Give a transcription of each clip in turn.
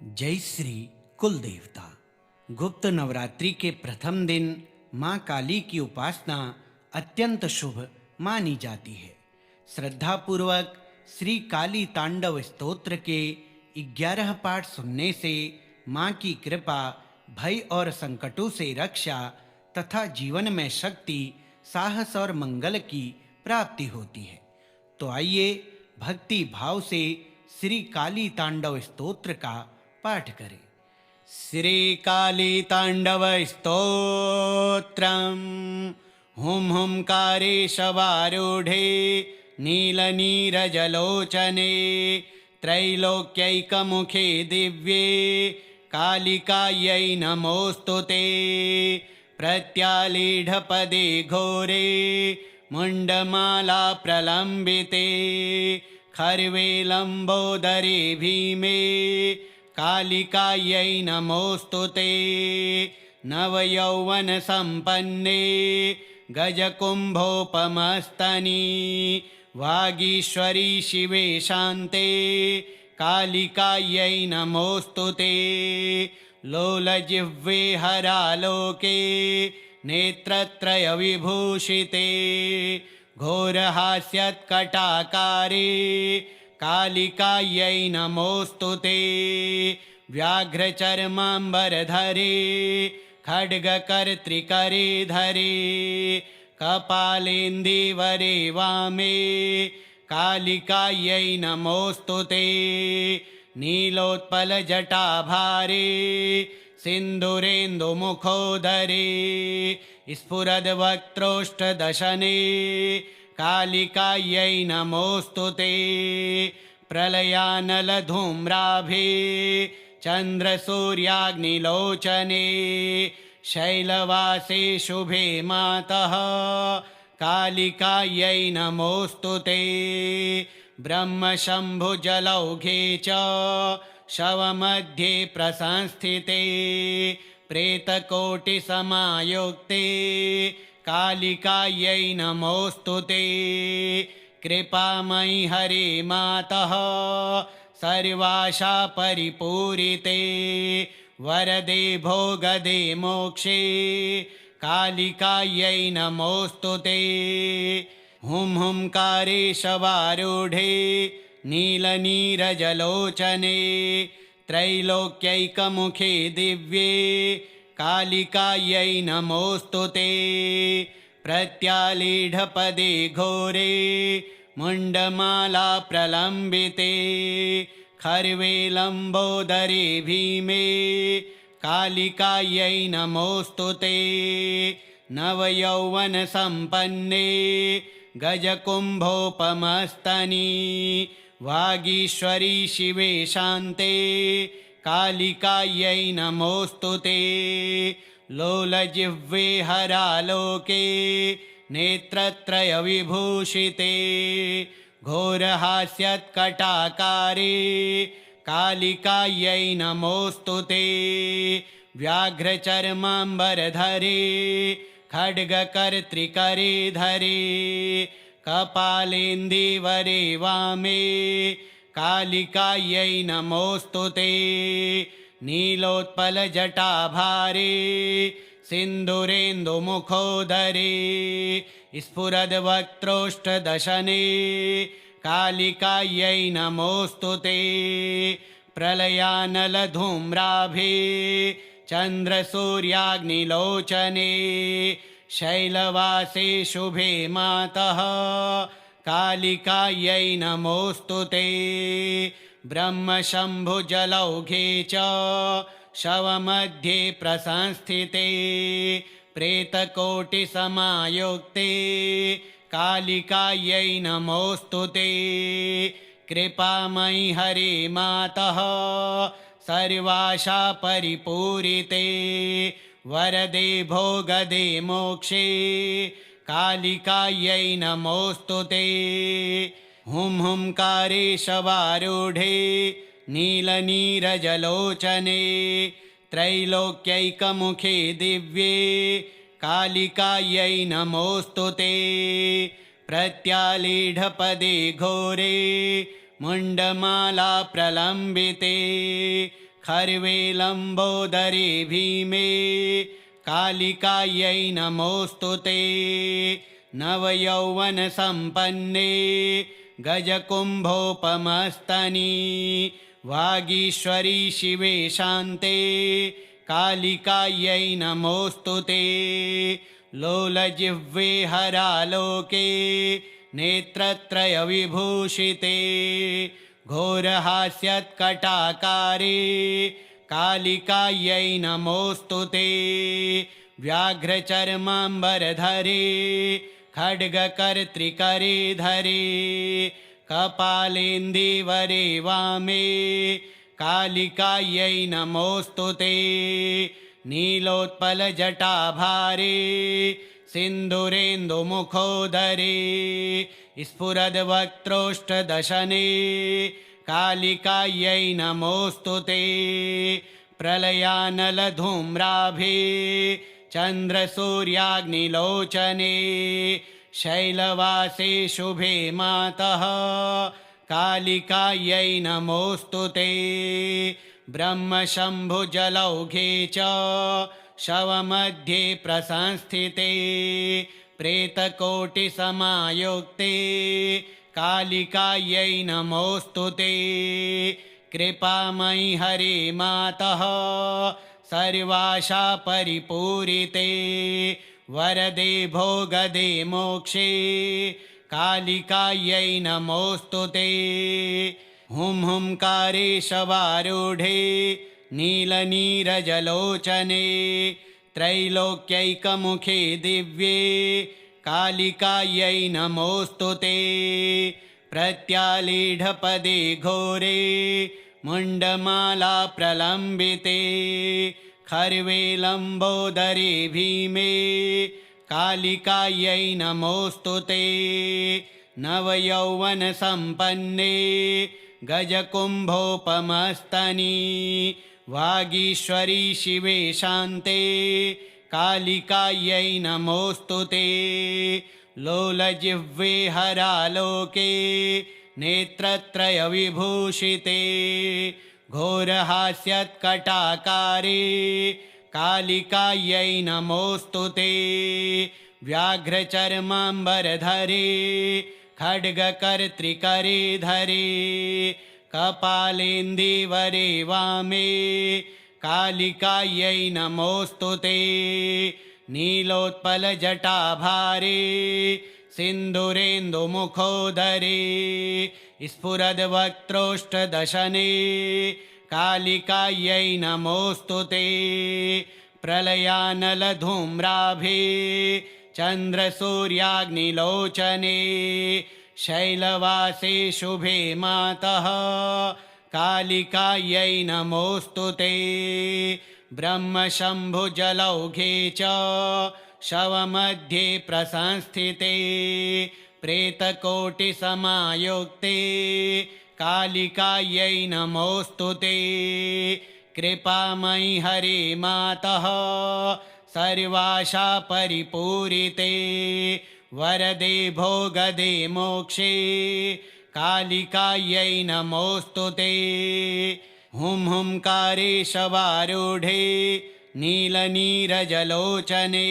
जय श्री कुल देवता। गुप्त नवरात्रि के प्रथम दिन माँ काली की उपासना अत्यंत शुभ मानी जाती है। श्रद्धापूर्वक श्री काली तांडव स्तोत्र के 11 पाठ सुनने से माँ की कृपा, भय और संकटों से रक्षा तथा जीवन में शक्ति, साहस और मंगल की प्राप्ति होती है। तो आइए भक्ति भाव से श्री काली तांडव स्तोत्र का पाठ करें। श्री काली तांडव स्तोत्रम। हुं हुंकारे शवारूढ़े नीलनीरजलोचने त्रैलोक्यैकमुखे दिव्ये कालिकायै नमोस्तुते। प्रत्यालीढपदे घोरे मुंडमाला प्रलंबिते खर्वे लंबोदरे भीमे कालिकायै नमोस्तुते। नवयौवन संपन्ने गजकुंभोपमस्तनी वागीश्वरी शिवे शान्ते कालिकायै नमोस्तुते। लोलजिह्वे हरालोके नेत्रत्रय विभूषिते घोरहास्यत्कटाकारे कालिकायै नमोस्तुते। व्याघ्रचर्माम्बरधरे खड्गकर्त्रिकरे धरे कपालेन्दीवरे वामे कालिकायै नमोस्तुते। नीलोत्पलजटाभारे सिन्दूरेन्दुमुखोदरे स्फुरद्वक्त्रोष्ठदशने कालिकायै नमोस्तुते। प्रलयानलधूम्राभे चन्द्रसूर्याग्निलोचने शैलवासे शुभे मातः कालिकायै नमोस्तुते। ब्रह्मशम्भुजलौघे च शवमध्ये प्रसंस्थिते प्रेतकोटिसमायुक्ते कालिकायै नमोस्तुते। कृपामयि हरे मातः सर्वाशा परिपूरिते वरदे भोगदे मोक्षे कालिकायै नमोस्तुते। हुं हुंकारे शवारूढ़े नीलनीरजलोचने त्रैलोक्यैकमुखे दिव्ये कालिकायै नमोस्तुते। प्रत्यालीढपदे घोरे मुंडमाला प्रलंबिते खर्वे लंबोदरे भीमे कालिकायै नमोस्तुते। नवयौवन संपन्ने गजकुंभोपमस्तनी वागीश्वरी शिवे शान्ते कालिकायै नमोस्तुते। लोलजिह्वे हरालोके नेत्रत्रय विभूषिते घोरहास्यत्कटाकारे कालिकायै नमोस्तुते। व्याघ्रचर्माम्बरधरे खड्गकर्त्रिकरे धरे कपालेन्दीवरे वामे कालिकायै नमोस्तुते। नीलोत्पलजटाभारे सिन्दूरेन्दुमुखोदरे स्फुरद्वक्त्रोष्ठदशने कालिकायै नमोस्तुते। प्रलयानलधूम्राभे चन्द्रसूर्याग्निलोचने शैलवासे शुभे मातः कालिकायै नमोस्तुते। ब्रह्मशम्भुजलौघे च शवमध्ये प्रसंस्थिते प्रेतकोटिसमायुक्ते कालिकायै नमोस्तुते। कृपामयि हरे मातः सर्वाशा परिपूरिते वरदे भोगदे मोक्षे कालिकायै नमोस्तुते। हुं हुंकारे शवारूढ़े नीलनीरजलोचने त्रैलोक्यैकमुखे दिव्ये कालिकायै नमोस्तुते। प्रत्यालीढपदे घोरे मुंडमाला प्रलंबिते खर्वेलम्बोदरे भीमे कालिकायै नमोऽस्तु ते। नवयौवनसम्पन्ने गजकुम्भोपमस्तनी वागीश्वरी शिवे शान्ते कालिकायै नमोऽस्तु ते। लोलजिह्वे हरालोके नेत्रत्रयविभूषिते घोरहास्यत्कटाकारे कालिकायै नमोऽस्तु ते। व्याघ्रचर्माम्बरधरे खड्गकर्त्रिकरे धरे कपालेन्दीवरे वामे कालिकायै नमोऽस्तु ते। नीलोत्पलजटाभारे सिन्दूरेन्दुमुखोदरे स्फुरद्वक्त्रोष्ठदशने कालिकायै नमोऽस्तु ते। प्रलयानलधूम्राभे चन्द्रसूर्याग्निलोचने शैलवासे शुभे मातः कालिकायै नमोऽस्तु ते। ब्रह्मशम्भुजलौघे च शवमध्ये प्रसंस्थिते प्रेतकोटिसमायुक्ते कालिकायै नमोऽस्तु ते। कृपामयि हरे मातः सर्वाशा परिपूरिते वरदे भोगदे मोक्षे कालिकायै नमोऽस्तु ते। हुं हुंकारेशवारूढे नीलनीरजलोचने त्रैलोक्यैकमुखे दिव्ये कालिकायै नमोऽस्तु ते। प्रत्यालीढपदे घोरे मुण्डमाला प्रलम्बिते खर्वेलम्बोदरे भीमे कालिकायै नमोऽस्तु ते। नवयौवनसम्पन्ने गजकुम्भोपमस्तनी वागीश्वरी शिवे शान्ते कालिकायै नमोऽस्तु ते। लोलजिह्वे हरालोके नेत्रत्रयविभूषिते घोरहास्यत्कटाकारे कालिकायै नमोऽस्तु ते। व्याघ्रचर्माम्बरधरे खड्गकर्त्रिकरे धरे कपालेन्दीवरे वामे कालिकायै नमोऽस्तु ते। नीलोत्पलजटाभारे सिन्दूरेन्दुमुखोदरे स्फुरद्वक्त्रोष्ठदशने कालिकायै नमोऽस्तु ते। प्रलयानलधूम्राभे चन्द्रसूर्याग्निलोचने शैलवासे शुभे मातः कालिकायै नमोऽस्तु ते। ब्रह्मशम्भुजलौघे च शवमध्ये प्रसंस्थिते प्रेतकोटिसमायुक्ते कालिकायै नमोऽस्तु ते। कृपामयि हरे मातः सर्वाशा परिपूरिते वरदे भोगदे मोक्षे कालिकायै नमोऽस्तु ते। हुं हुंकारेशवारूढे नीलनीरजलोचने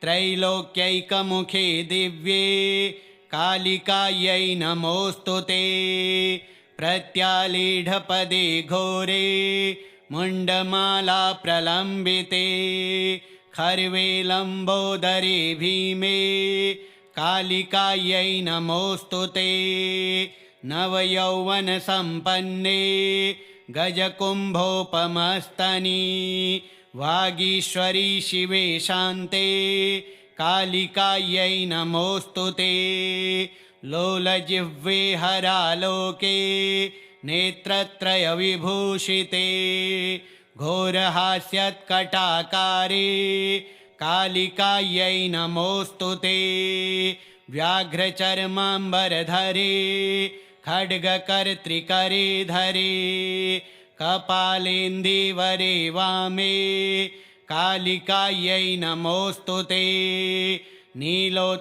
त्रैलोक्यैकमुखे दिव्ये कालिकायै नमोऽस्तु ते। प्रत्यालीढपदे घोरे मुण्डमाला प्रलम्बिते खर्वेलम्बोदरे भीमे कालिकायै नमोऽस्तु ते। नवयौवनसम्पन्ने गजकुम्भोपमस्तनी वागीश्वरी शिवे शान्ते कालिकायै नमोऽस्तु ते। लोलजिह्वे हरालोके नेत्रत्रयविभूषिते घोरहास्यत्कटाकारे कालिकायै नमोऽस्तु ते। व्याघ्रचर्माम्बरधरे खड्गकर्त्रिकरे धरे कपालेन्दीवरे वामे कालिकायै नमोऽस्तु ते। नीलोत्पलजटाभारे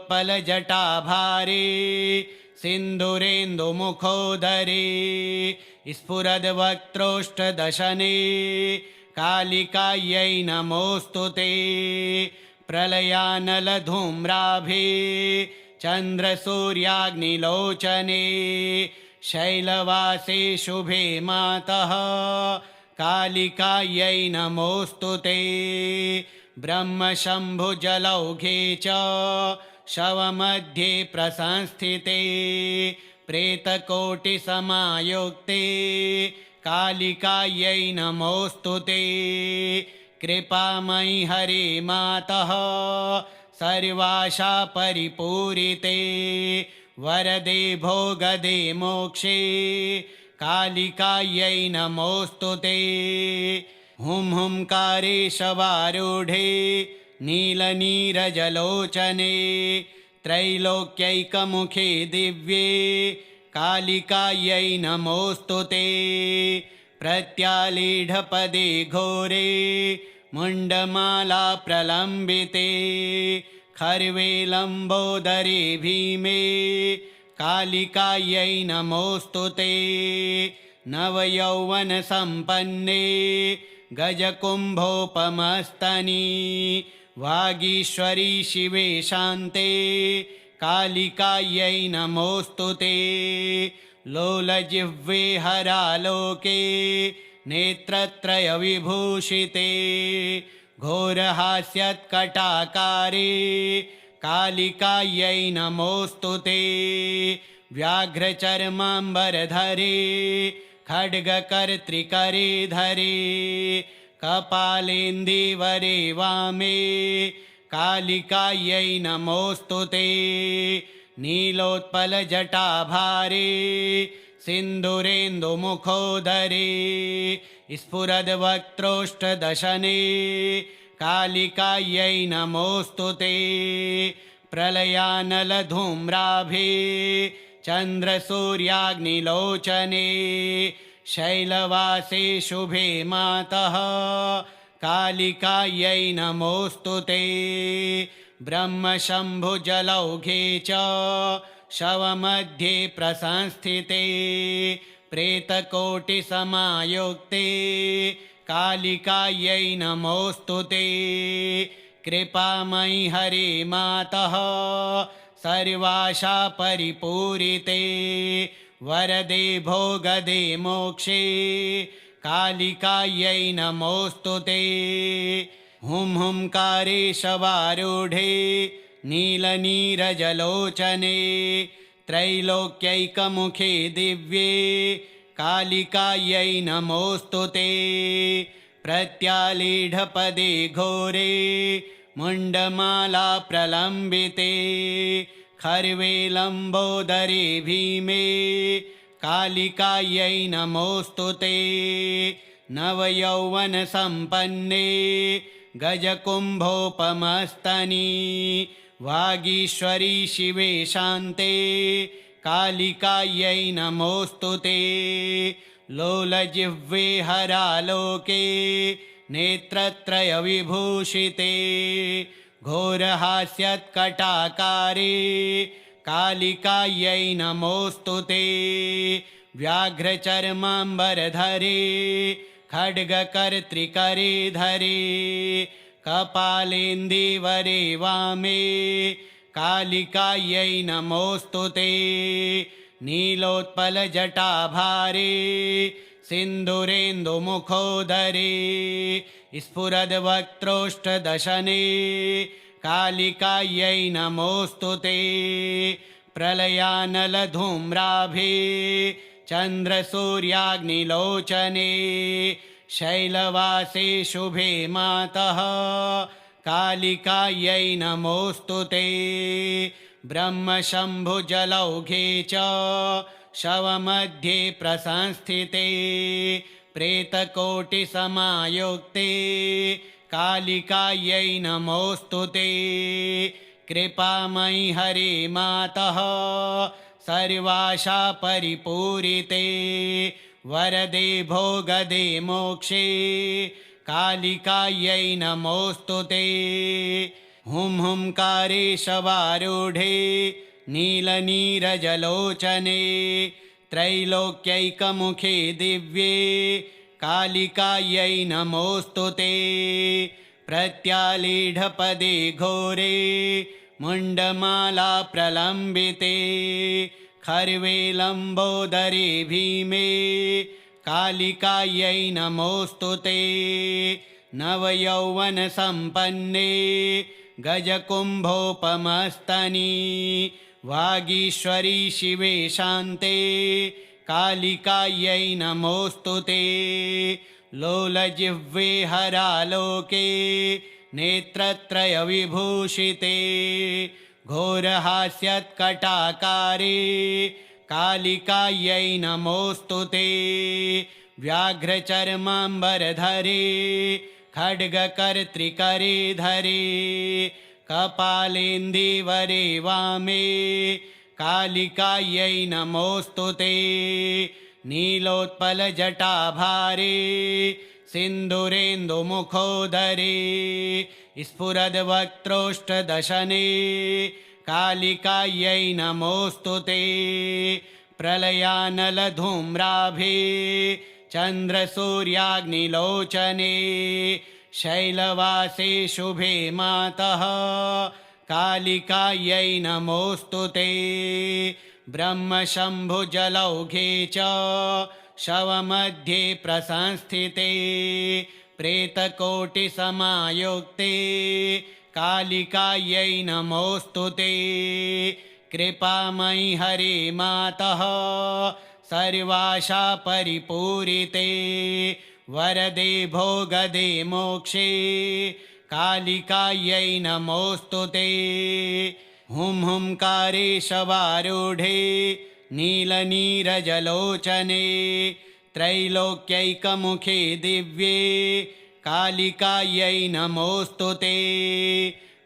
सिन्दूरेन्दुमुखोदरे स्फुरद्वक्त्रोष्ठदशने कालिकायै नमोऽस्तु ते। प्रलयानलधूम्राभे चन्द्रसूर्याग्निलोचने शैलवासे शुभे मातः कालिकायै नमोऽस्तु ते। ब्रह्मशम्भुजलौघे च शवमध्ये प्रसंस्थिते प्रेतकोटिसमायुक्ते कालिकायै नमोऽस्तु ते। कृपामयि हरे मातः सर्वाशा परिपूरिते वरदे भोगदे मोक्षे कालिकायै नमोऽस्तु ते। हुं हुंकारेशवारूढे नीलनीरजलोचने त्रैलोक्यैकमुखे दिव्ये कालिकायै नमोऽस्तु ते। प्रत्यालीढपदे घोरे मुण्डमाला प्रलम्बिते खर्वे लम्बोदरे भीमे कालिकायै नमोऽस्तु ते। नवयौवनसम्पन्ने गजकुम्भोपमस्तनी वागीश्वरी शिवे शान्ते कालिकायै नमोऽस्तु ते। लोलजिह्वे हरालोके नेत्रत्रयविभूषिते घोरहास्यत्कटाकारे कालिकायै नमोऽस्तु ते। व्याघ्रचर्माम्बरधरे खड्गकर्त्रिकरे धरे कपालेन्दीवरे वामे कालिकायै नमोऽस्तु ते। नीलोत्पलजटाभारे सिन्दूरेन्दुमुखोदरे स्फुरद्वक्त्रोष्ठदशने कालिकायै नमोऽस्तु ते। प्रलयानलधूम्राभे चन्द्रसूर्याग्निलोचने शैलवासे शुभे मातः कालिकायै नमोऽस्तु ते। ब्रह्मशम्भुजलौघे च शवमध्ये प्रसंस्थिते प्रेतकोटिसमायुक्ते कालिकायै नमोऽस्तु ते। कृपामयि हरे मातः सर्वाशा परिपूरिते वरदे भोगदे मोक्षे कालिकायै नमोऽस्तु ते। हुं हुंकारेशवारूढे नीलनीरजलोचने त्रैलोक्यैकमुखे दिव्ये कालिकायै नमोऽस्तु ते। प्रत्यालीढपदे घोरे मुण्डमाला प्रलम्बिते खर्वे लम्बोदरे भीमे कालिकायै नमोऽस्तु ते। नवयौवनसम्पन्ने गजकुम्भोपमस्तनी वागीश्वरी शिवे शान्ते कालिकायै नमोऽस्तु ते। लोलजिह्वे हरालोके नेत्रत्रयविभूषिते घोरहास्यत्कटाकारे कालिकायै नमोऽस्तु ते। व्याघ्रचर्माम्बरधरे खड्गकर्त्रिकरे धरे कपालेन्दीवरे वामे कालिकायै नमोऽस्तु ते। नीलोत्पलजटाभारे सिन्दूरेन्दुमुखोदरे स्फुरद्वक्त्रोष्ठदशने कालिकायै नमोऽस्तु ते। प्रलयानलधूम्राभे चन्द्रसूर्याग्निलोचने शैलवासे शुभे मातः कालिकायै नमोऽस्तु ते। ब्रह्मशम्भुजलौघे च शवमध्ये प्रसंस्थिते प्रेतकोटिसमायुक्ते कालिकायै नमोऽस्तु ते। कृपामयि हरे मातः सर्वाशा परिपूरिते वरदे भोगदे मोक्षे कालिकायै नमोऽस्तु ते। हुं हुंकारेशवारूढे नीलनीरजलोचने त्रैलोक्यैकमुखे दिव्ये कालिकायै नमोऽस्तु ते। प्रत्यालीढपदे घोरे मुण्डमाला प्रलम्बिते खर्वे लम्बोदरे भीमे कालिकायै नमोऽस्तु ते। नवयौवनसम्पन्ने गजकुम्भोपमस्तनी वागीश्वरी शिवे शान्ते कालिकायै नमोऽस्तु ते। लोलजिह्वे हरालोके नेत्रत्रयविभूषिते घोरहास्यत्कटाकारे कालिकायै नमोऽस्तु ते। व्याघ्रचर्माम्बरधरे खड्गकर्त्रिकरे धरे कपालेन्दीवरे वामे कालिकायै नमोऽस्तु ते। नीलोत्पलजटाभारे सिन्दूरेन्दुमुखोदरे स्फुरद्वक्त्रोष्ठदशने कालिकायै नमोऽस्तु ते। प्रलयानलधूम्राभे चन्द्रसूर्याग्निलोचने शैलवासे शुभे मातः कालिकायै नमोऽस्तु ते। ब्रह्मशम्भुजलौघे च शवमध्ये प्रसंस्थिते प्रेतकोटिसमायुक्ते कालिकायै नमोऽस्तु ते। कृपामयि हरे मातः सर्वाशा परिपूरिते वरदे भोगदे मोक्षे कालिकायै नमोऽस्तु ते। हुं हुंकारेशवारूढे नीलनीरजलोचने त्रैलोक्यैकमुखे दिव्ये कालिकायै नमोऽस्तु ते।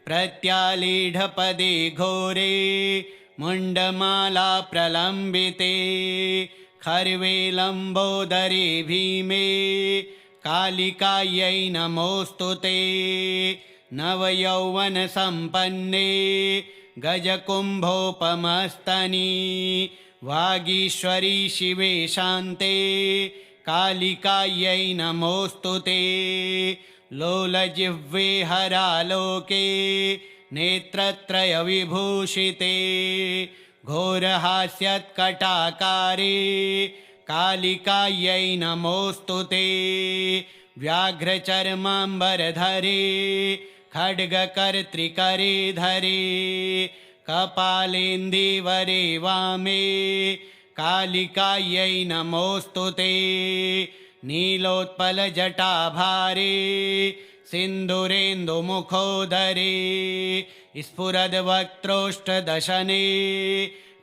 प्रत्यालीढपदे घोरे मुण्डमाला प्रलम्बिते खर्वे लम्बोदरे भीमे कालिकायै नमोऽस्तु ते। नवयौवनसम्पन्ने गजकुम्भोपमस्तनी वागीश्वरी शिवे शान्ते कालिकायै नमोऽस्तु ते। लोलजिह्वे हरालोके नेत्रत्रयविभूषिते घोरहास्यत्कटाकारे कालिकायै नमोऽस्तु ते। व्याघ्रचर्माम्बरधरे खड्गकर्त्रिकरे धरे कपालेन्दीवरे वामे कालिकायै नमोऽस्तु ते। नीलोत्पलजटाभारे सिन्दूरेन्दुमुखोदरे स्फुरद्वक्त्रोष्ठदशने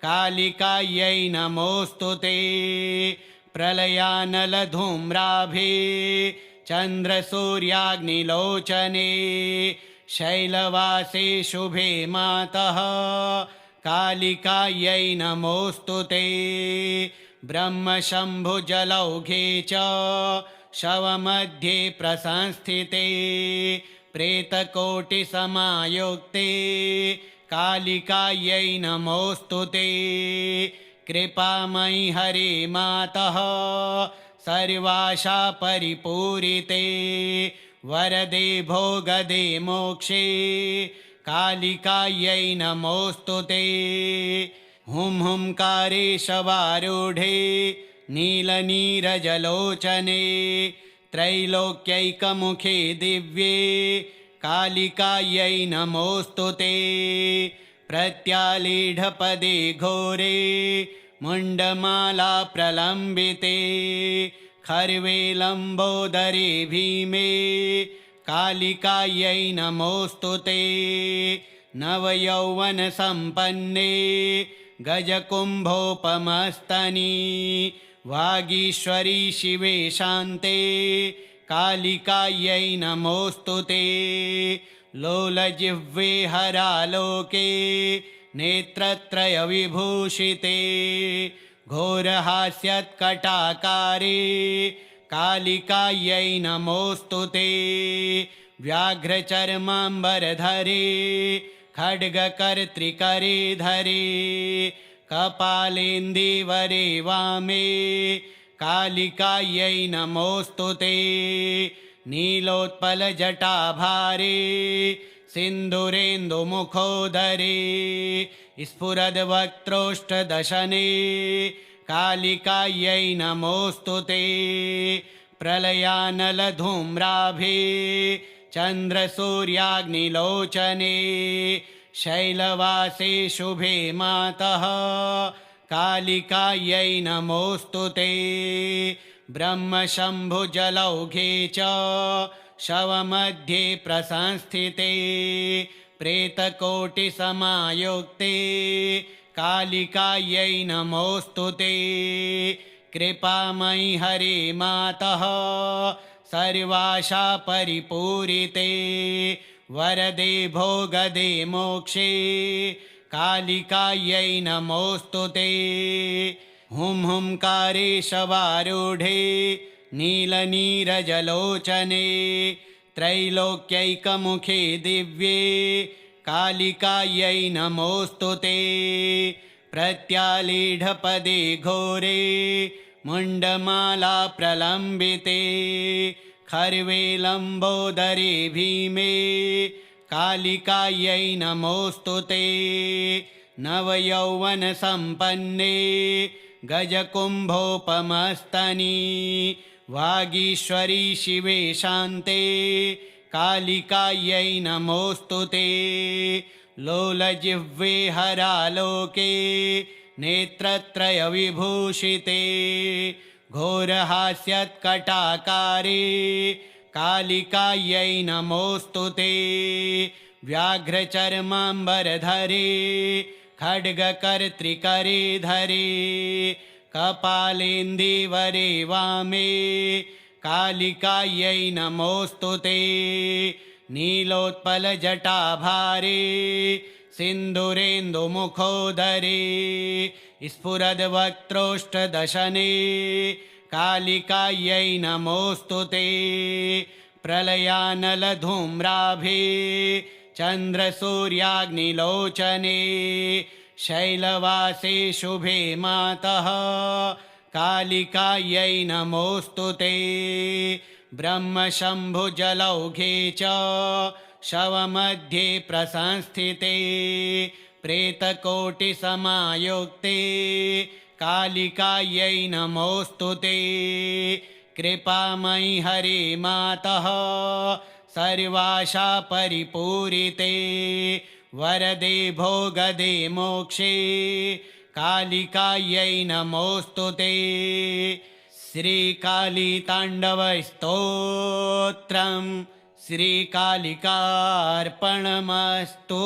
कालिकायै नमोऽस्तु ते। प्रलयानलधूम्राभे चन्द्रसूर्याग्निलोचने शैलवासे शुभे मातः कालिकायै नमोऽस्तु ते। ब्रह्मशम्भुजलौघे च शवमध्ये प्रसंस्थिते प्रेतकोटिसमायुक्ते कालिकायै नमोऽस्तु ते। कृपामयि हरे मातः सर्वाशा परिपूरिते वरदे भोगदे मोक्षे कालिकायै नमोऽस्तु ते। हुं हुंकारेशवारूढे नीलनीरजलोचने त्रैलोक्यैकमुखे दिव्ये कालिकायै नमोऽस्तु ते। प्रत्यालीढपदे घोरे मुण्डमाला प्रलम्बिते खर्वे लम्बोदरे भीमे कालिकायै नमोऽस्तु ते। नवयौवनसम्पन्ने गजकुम्भोपमस्तनी वागीश्वरी शिवे शान्ते कालिकायै नमोऽस्तु ते। लोलजिह्वे हरालोके नेत्रत्रयविभूषिते घोरहास्यत्कटाकारे कालिकायै नमोऽस्तु ते। व्याघ्रचर्माम्बरधरे खड्गकर्त्रिकरे धरे कपालेन्दीवरे वामे कालिकायै नमोऽस्तु ते नीलोत्पलजटाभारे सिन्दूरेन्दुमुखोदरे स्फुरद्वक्त्रोष्ठदशने कालिकायै नमोऽस्तु ते प्रलयानलधूम्राभे चन्द्रसूर्याग्निलोचने शैलवासे शुभे मातः कालिकायै नमोऽस्तु ते ब्रह्मशम्भुजलौघे च शवमध्ये प्रसंस्थिते प्रेतकोटिसमायुक्ते कालिकायै नमोऽस्तु ते कृपामयि हरे मातः सर्वाशा परिपूरिते वरदे भोगदे मोक्षे कालिकायै नमोऽस्तु ते हुंहुंकारेशवारूढे नीलनीरजलोचने त्रैलोक्यैकमुखे दिव्ये कालिकायै नमोऽस्तु ते प्रत्यालीढपदे घोरे मुण्डमाला प्रलम्बिते खर्वे लम्बोदरे भीमे कालिकायै नमोऽस्तु ते नवयौवनसम्पन्ने गजकुम्भोपमस्तनी वागीश्वरी शिवे शान्ते कालिकायै नमोऽस्तु ते लोलजिह्वे हरालोके नेत्रत्रयविभूषिते घोरहास्यत्कटाकारे कालिकायै नमोऽस्तु ते व्याघ्रचर्माम्बरधरे खड्गकर्त्रिकरे धरे कपालेन्दीवरे वामे कालिकायै नमोऽस्तु ते नीलोत्पलजटाभारे सिन्दूरेन्दुमुखोदरे स्फुरद्वक्त्रोष्ठदशने कालिकायै नमोऽस्तु ते प्रलयानलधूम्राभे चन्द्रसूर्याग्निलोचने शैलवासे शुभे मातः कालिकायै नमोऽस्तु ते ब्रह्मशम्भुजलौघे च शवमध्ये प्रसंस्थिते प्रेतकोटिसमायुक्ते कालिकायै नमोऽस्तु ते कृपामयि हरे मातः सर्वाशा परिपूरिते वरदे भोगदे मोक्षे कालिकायै नमोऽस्तु ते श्रीकालिताण्डवस्तोत्रम् श्रीकालिकार्पणमस्तु।